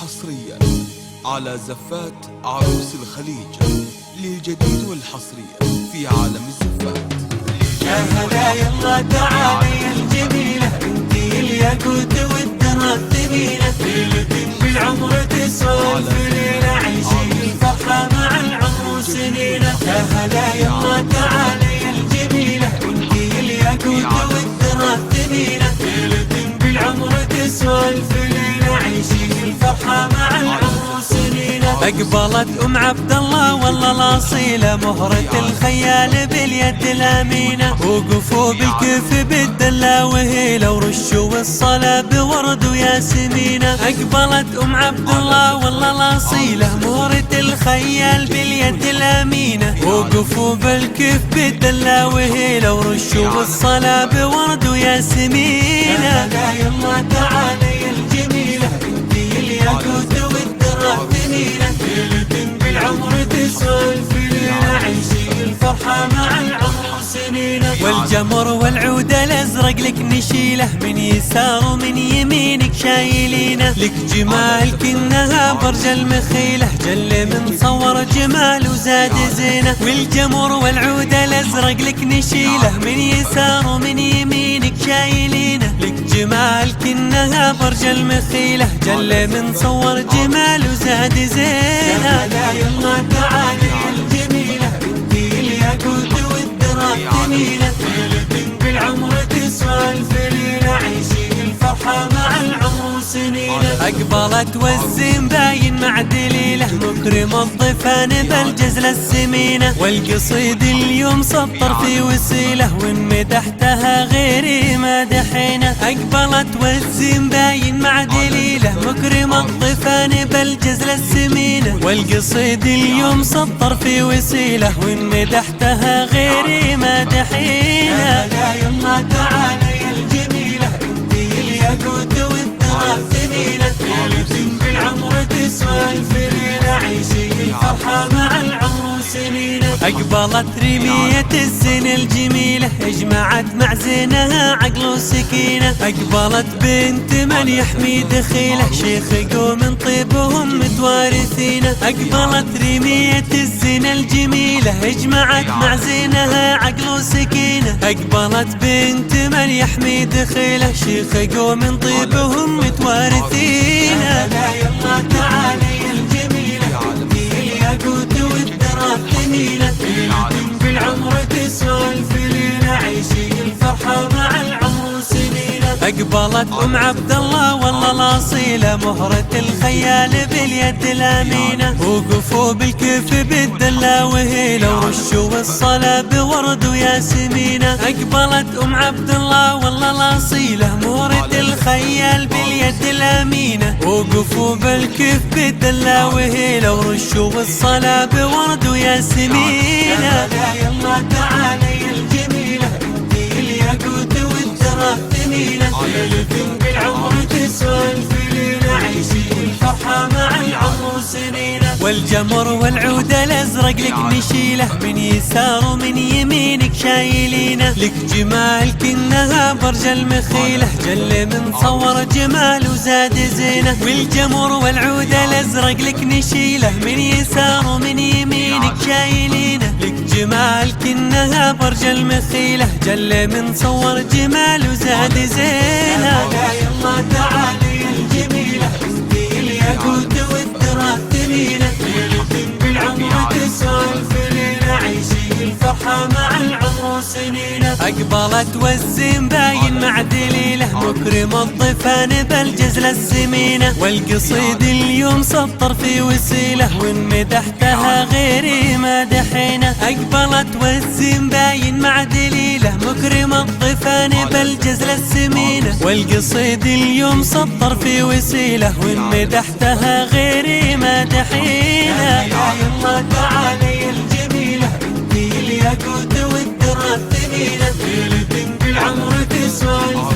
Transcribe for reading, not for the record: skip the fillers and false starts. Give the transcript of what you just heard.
حصريا على زفات عروس الخليج للجديد والحصري في عالم الزفات. يا هلا يلا تعالي يا الجميلة، انتي الياقوت والدرى الثمينة، ليلة بالعمر تسولف ليلة عيشي الفرحة مع العمر سنينة. يا هلا يلا تعالي يا الجميلة، انتي الياقوت والدرى الثمينة، ليلة بالعمر تسولف ليلة عيشي الفرحة مع العمر سنينة. أقبلت أم عبد الله والله الأصيلة، مهرة الخيال باليد الأمينة، وقفوا بالكف بالدلة وهيلة، ورشوا الصلاة بورد وياسمينة. أقبلت أم عبد الله والله الأصيلة، مهرة الخيال باليد الأمينة، وقفوا بالكف بالدلة وهيلة، ورشوا الصلاة بورد وياسمينة. يا يلا تعالي يا الجميلة، انتي الياقوت والدرى الثمينة، ليلة بالعمر تسولف ليلة عيشي الفرحة مع العمر سنينة. والجمر والعود الازرق لك نشيله، من يسار ومن يمينك شايلينه، لك جمال كنها برج المخيله، جل من صور جمال وزاد زينه. والجمر والعود الازرق لك نشيله، من يسار ومن يمينك شايلينه، لك جمال كنها برج المخيله، جل من صور جمال وزاد زينه. يا يلا تعالي يا الجميله، انتي الياقوت والدرى الثمينة، ليلة بالعمر تسولف ليلة عيشي الفرحة مع العمر سنينة. أقبلت والزين باين مع دليله، مكرم الضيفان بالجزل السمينة، والقصيد اليوم سطر في وسيله، وإن مدحتها غيري مدحينه. أقبلت والزين باين مع دليله، مكرم الضيفان بالجزل السمينة، والقصيد اليوم سطر في وسيله، وإن مدحتها غيري مدحينه. يا يلا تعالي يا الجميلة، انتي الياقوت والدرى الثمينة، ليلة بالعمر تسولف ليلة عيشي الفرحة مع العمر سنينة. أقبلت رمية الزين الجميلة، اجمعت مع زينها عقل وسكينة، أقبلت بنت من يحمي دخيله، شيخ قوم طيبهم متوارثينه. أقبلت رمية الزين الجميلة، اجمعت مع زينها عقل وسكينة، أقبلت بنت من يحمي دخيله، شيخ قوم طيبهم متوارثينه. يا يلا تعالي يا الجميلة، انتي الياقوت والدرى الثمينة، ليلة بالعمر تسولف ليلة عيشي الفرحة مع العمر سنينة. أقبلت أم عبد الله والله الأصيلة، مهرة الخيال باليد الأمينة، وقفوا بالكف بالدلة وهيلة، ورشوا الصلاة بورد وياسمينة. أقبلت أم عبد الله والله الأصيلة، مهرة الخيال باليد الأمينة، وقفوا بالكف بالدلة وهيلة، ورشوا الصلاة بورد وياسمينة. يا يلا تعالي يا الجميلة، انتي الياقوت والدرى الثمينة، ليلة بالعمر تسولف ليلة عيشي الفرحة مع العمر سنينة. والجمر والعود الازرق لك نشيله، من يسار ومن يمينك شايلينه، لك جمال كنها برج المخيله، جل من صور جمال وزاد زينه. والجمر والعود الازرق لك نشيله، من يسار ومن يمينك شايلينه، لك جمال كنها برج المخيله، جل من صور جمال وزاد زينه. يا يلا تعالي يا الجميله، انتي الياقوت والدرى الثمينة، ليلة بالعمر تسولف ليلة عيشي الفرحة مع العمر سنينة. أقبلت والزين باين مع دليله، مكرم الضيفان بالجزل السمينة، والقصيد اليوم سطر في وسيله، وإن مدحتها غيري مدحينه. أقبلت والزين باين مع دليله، مكرم الضيفان بالجزل السمينة، والقصيد اليوم سطر في وسيله، وإن مدحتها غيري مدحينه. يا يلا تعالي يا الجميلة، انتي الياقوت والدرى الثمينة، ليلة بالعمر تسولف